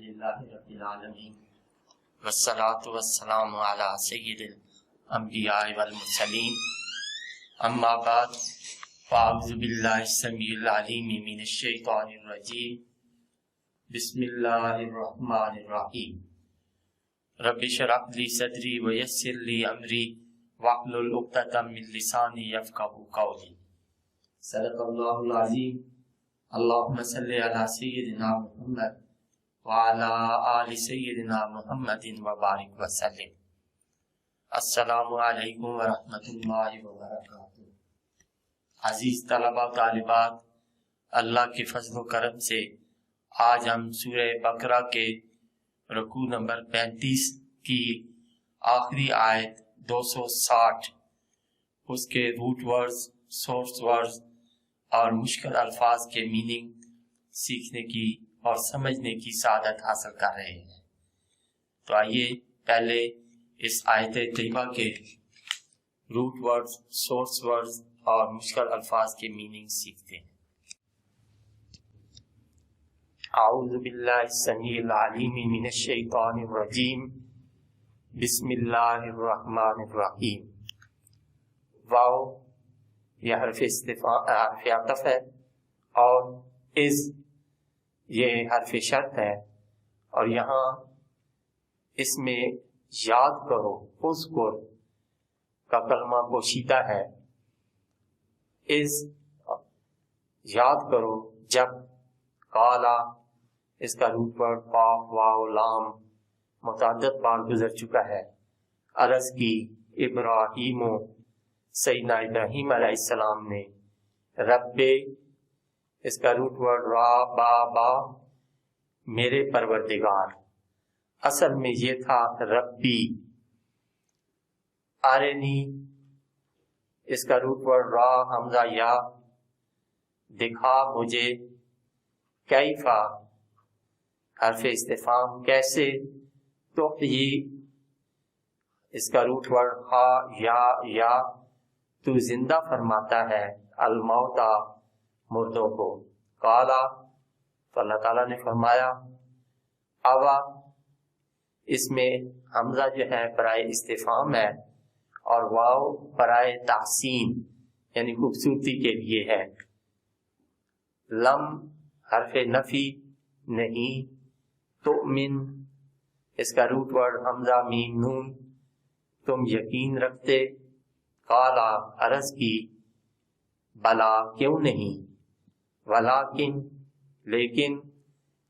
للہ رب العالمین والصلاة والسلام علی سید الانبیاء والمرسلین اما بعد فاعوذ باللہ السمیع العلیم من الشیطان الرجیم بسم اللہ الرحمن الرحیم رب اشرح لی صدری ویسر لی امری واحلل عقدۃ من لسانی یفقهوا قولی صدق اللہ العظیم اللہم صلی علی سیدنا محمد وعلی آل سیدنا محمد وبارک وسلم۔ السلام علیکم ورحمۃ اللہ وبرکاتہ۔ عزیز طلبہ و طالبات، اللہ کے فضل و کرم سے آج ہم سورہ بقرہ کے رکوع نمبر 35 کی آخری آیت 260 اس کے روٹ ورڈز، سورس ورڈز اور مشکل الفاظ کے میننگ سیکھنے کی اور سمجھنے کی سعادت حاصل کر رہے ہیں۔ تو آئیے پہلے اس آیت طیبہ کے روٹ ورڈز، سورس ورڈز اور مشکل الفاظ کے میننگ سیکھتے ہیں۔ اعوذ باللہ السمیع العلیم من الشیطان الرجیم بسم اللہ الرحمن الرحیم۔ واو یہ حرف عطف ہے اور از یہ حرف شرط ہے، اور یہاں اس میں یاد کرو اذکر کا کلمہ پوشیدہ ہے۔ از یاد کرو جب، قالا اس کا روٹ ورڈ قاف واو لام متعدد بار گزر چکا ہے۔ عرض کی ابراہیم سیدنا ابراہیم علیہ السلام نے، رب اس کا روٹ ورڈ را با با میرے پروردگار، اصل میں یہ تھا ربی۔ آرنی اس کا روٹ ورڈ را حمزہ یا، دکھا مجھے، کیفا حرف استفہام کیسے، تحیی اس کا روٹ ورڈ ہا یا تو زندہ فرماتا ہے، الموتا مردوں کو، قالا تو اللہ تعالیٰ نے فرمایا، اوا اس میں حمزہ جو ہے برائے استفہام ہے اور واو برائے تحسین یعنی خوبصورتی کے لیے ہے۔ لم حرف نفی نہیں، تؤمن اس کا روٹ ورڈ حمزہ میم نون تم یقین رکھتے، قالا عرض کی، بلا کیوں نہیں، ولیکن لیکن،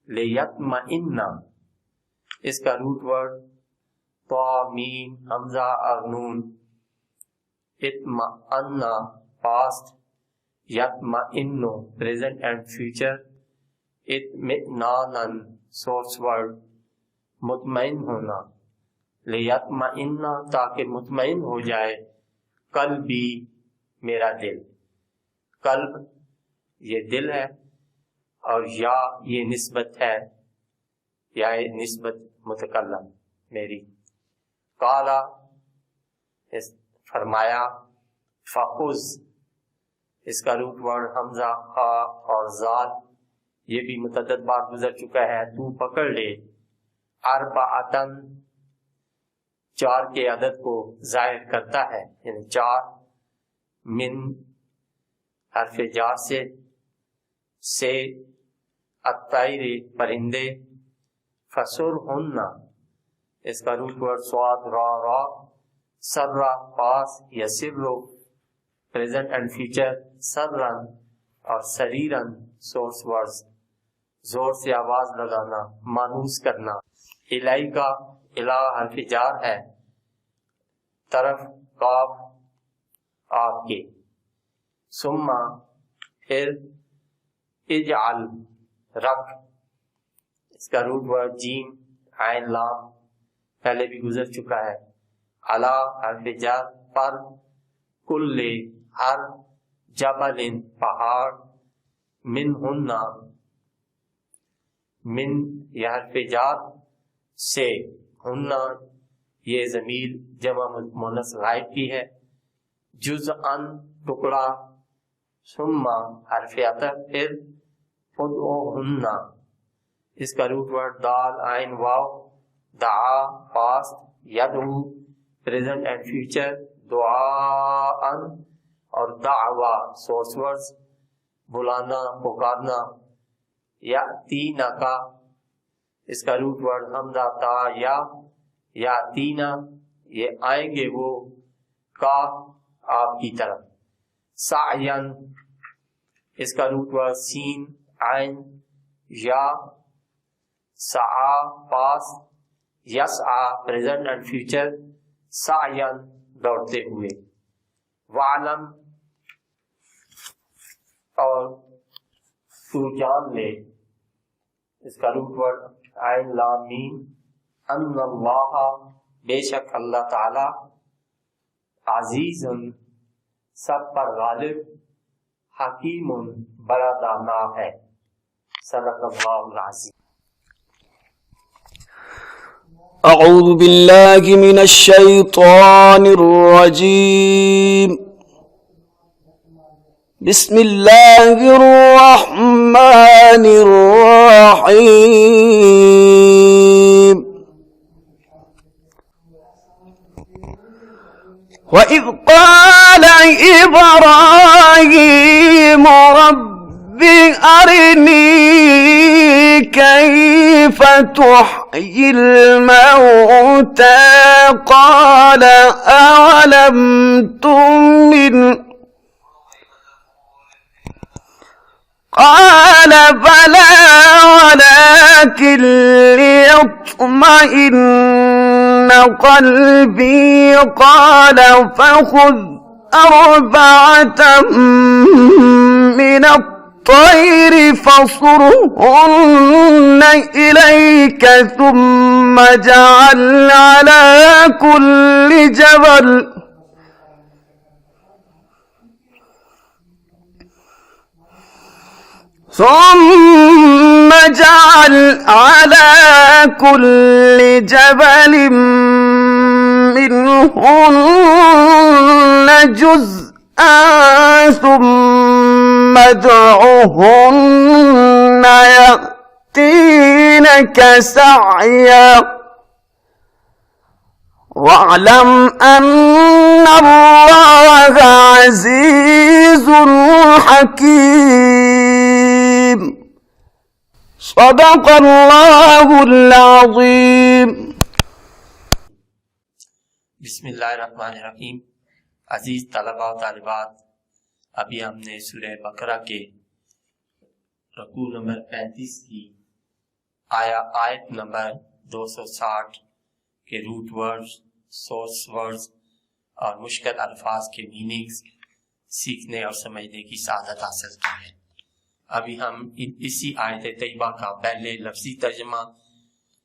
لیطمئن اس کا روٹ ورڈ طا میم حمزہ اور نون، اطمئن پاسٹ، یطمئن پریزنٹ اینڈ فیوچر، اطمئنانا سورس ورڈ مطمئن ہونا، لیطمئن تاکہ مطمئن ہو جائے، قلبی میرا دل، قلب یہ دل ہے اور یا یہ نسبت ہے، یا نسبت متکلم میری۔ قالا فرمایا، فخذ اس کا روٹ ورڈ حمزہ خا اور زال یہ بھی متعدد بار گزر چکا ہے، تو پکڑ لے، اربعتن چار کے عدد کو ظاہر کرتا ہے، یعنی چار، من حرف جار سے الطیر پرندے، فسرہن اس کا روٹ ورڈ سواد را سرا پاس، یسر پریزنٹ اینڈ فیوچر، سرن اور سریرن سورس ورڈز زور سے آواز لگانا، مانوس کرنا۔ الائی کا الہ حرف جار ہے، طرف قاف آپ کے، ثم پھر اجعل رکھ اس کا روٹ ورڈ جیم عین لام پہلے بھی گزر چکا ہے، علا حرف جر پر، کل ہر، جبل پہاڑ، منہن من یہ حرف جار سے، ہن یہ ضمیر جمع مؤنث غائب کی ہے، جزءاً ٹکڑا، ثم حرف عطف پھر ادعوہن اس کا روٹ ورڈ دال عین واو، دعا پاسٹ، یدعو پریزنٹ اینڈ فیوچر، دعاء اور دعوا سورس ورڈز بلانا پکارنا، یاتینا کا اس کا روٹ ورڈ حمزہ تا یا، یاتینا یہ آئیں گے وہ، کا آپ کی طرف، سعین اس کا روٹ ورڈ سین عین یا، سعا پاس، یسعا پریزنٹ اینڈ فیوچر، سعین دوڑتے ہوئے، وعلم اور تو جان لے اس کا روٹ ورڈ عین لام میم، ان اللہ بے شک اللہ تعالی، عزیز سب پر غالب، حکیم بڑا دانا ہے، صدق اللہ العظیم۔ اعوذ باللہ من الشیطان الرجیم، بسم اللہ الرحمن الرحیم۔ وَإِذْ قَالَ إِبْرَاهِيمُ رَبِّ أَرِنِي كَيْفَ تُحْيِي الْمَوْتَى قَالَ أَوَلَمْ تُؤْمِنْ قَالَ بَلَى وَلَكِنْ لِيَطْمَئِنَّ قَلْبِي قَالَ فَخُذْ أَرْبَعَةً مِّنَ الطَّيْرِ فَصُرْهُنَّ إِلَيْكَ ثُمَّ اجْعَلْ عَلَى كُلِّ جَبَلٍ منهن جزءا ثم ادعهن يأتينك سعيا واعلم أن الله عزيز حكيم، صدق اللہ العظیم۔ بسم اللہ الرحمن الرحیم۔ عزیز طلباء و طالبات، ابھی ہم نے سورہ بقرہ کے رکوع نمبر 35 کی آیت نمبر 260 کے روٹ ورڈز، سورس ورڈز اور مشکل الفاظ کے میننگز سیکھنے اور سمجھنے کی سعادت حاصل کی ہے۔ ابھی ہم اسی آیت طیبہ کا پہلے لفظی ترجمہ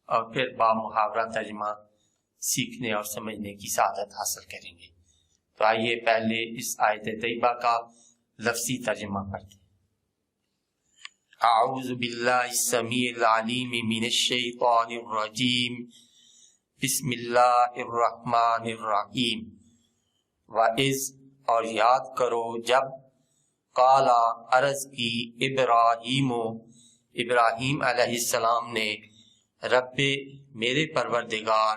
اور پھر با محاورہ ترجمہ سیکھنے اور سمجھنے کی سعادت حاصل کریں گے۔ تو آئیے پہلے اس آیت طیبہ کا لفظی ترجمہ پڑھتے ہیں۔ اعوذ باللہ السمیع العلیم من الشیطان الرجیم، بسم اللہ الرحمن الرحیم۔ وَإِذْ اور یاد کرو جب، قالا عرض کی، ابراہیم علیہ السلام نے، رب میرے پروردگار،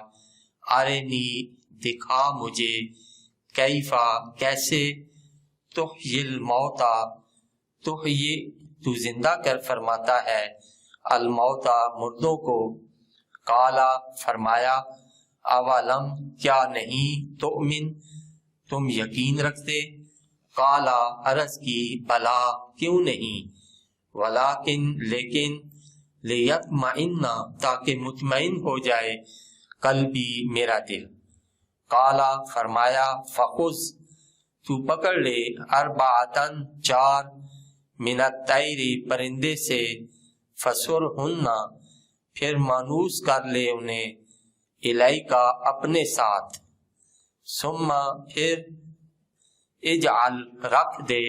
ارنی دکھا مجھے، کیفا کیسے، تحیی الموتا تحیی تو زندہ کر فرماتا ہے، الموتا مردوں کو، قالا فرمایا، اولم کیا نہیں، تؤمن تم یقین رکھتے، قالا عرض کی، بلا کیوں نہیں، ولیکن لیکن، لیطمئن تاکہ مطمئن ہو جائے، قلبی میرا دل، قالا فرمایا، فخذ تو پکڑ لے، اربعتن چار، من الطیر پرندے سے، فسرہن پھر مانوس کر لے انہیں، الیکا اپنے ساتھ، ثم پھر اجعل رکھ دے،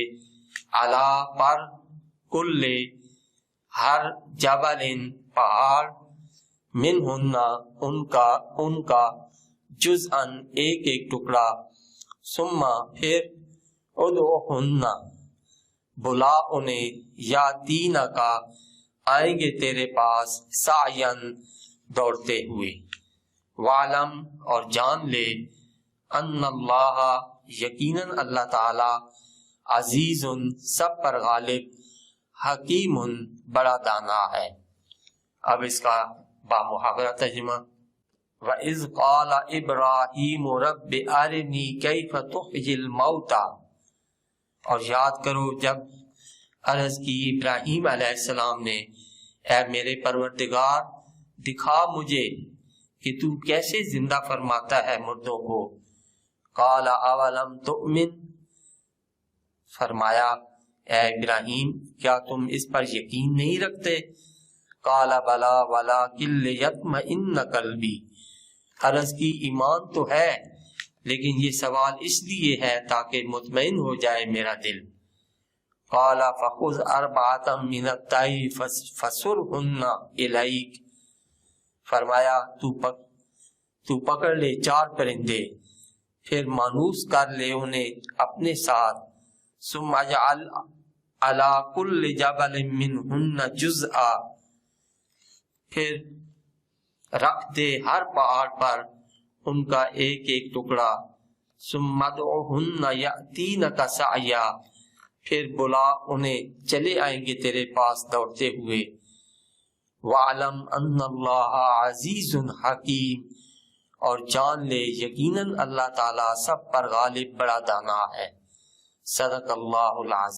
علا پر، کل ہر، جبل پہاڑ، منہن ان کا جزءاً ایک ایک ٹکڑا، ثم پھر ادعوہن بلا انہیں، یاتینا کا آئیں گے تیرے پاس سعین دوڑتے ہوئے، وعلم اور جان لے ان اللہ یقیناً اللہ تعالی عزیز سب پر غالب، حکیم بڑا دانا ہے۔ اب اس کا بامحاورہ ترجمہ، وَإِذْ قَالَ إِبْرَاهِيمُ رَبِّ أَرِنِي كَيْفَ تُحْيِي الْمَوْتَى، اور یاد کرو جب عرض کی ابراہیم علیہ السلام نے، اے میرے پروردگار دکھا مجھے کہ تو کیسے زندہ فرماتا ہے مردوں کو۔ قَالَ أَوَلَمْ تُؤْمِنْ، فرمایا اے ابراہیم کیا تم اس پر یقین نہیں رکھتے؟ قَالَ بَلَا وَلَٰكِن لِيَطْمَئِنَّ قَلْبِي، عرض کی ایمان تو ہے لیکن یہ سوال اس لیے ہے تاکہ مطمئن ہو جائے میرا دل۔ قَالَ فَخُذْ أَرْبَعَةً مِّنَ الطَّيْرِ فَصُرْهُنَّ إِلَيْكَ، فرمایا تو پکڑ لے 4 پرندے، پھر مانوس کر لے انہیں اپنے ساتھ، ثُمَّ اجْعَلْ عَلَىٰ كُلِّ جَبَلٍ مِّنْهُنَّ جُزْءًا، پھر رکھ دے ہر پہاڑ پر ان کا ایک ایک ٹکڑا، ثُمَّ ادْعُهُنَّ يَأْتِينَكَ سَعْيًا، پھر بلا انہیں چلے آئیں گے تیرے پاس دوڑتے ہوئے۔ وَاعْلَمْ أَنَّ اللَّهَ عَزِيزٌ حَكِيمٌ، اور جان لے یقیناً اللہ تعالیٰ سب پر غالب بڑا دانا ہے۔ صدق اللہ العظیم۔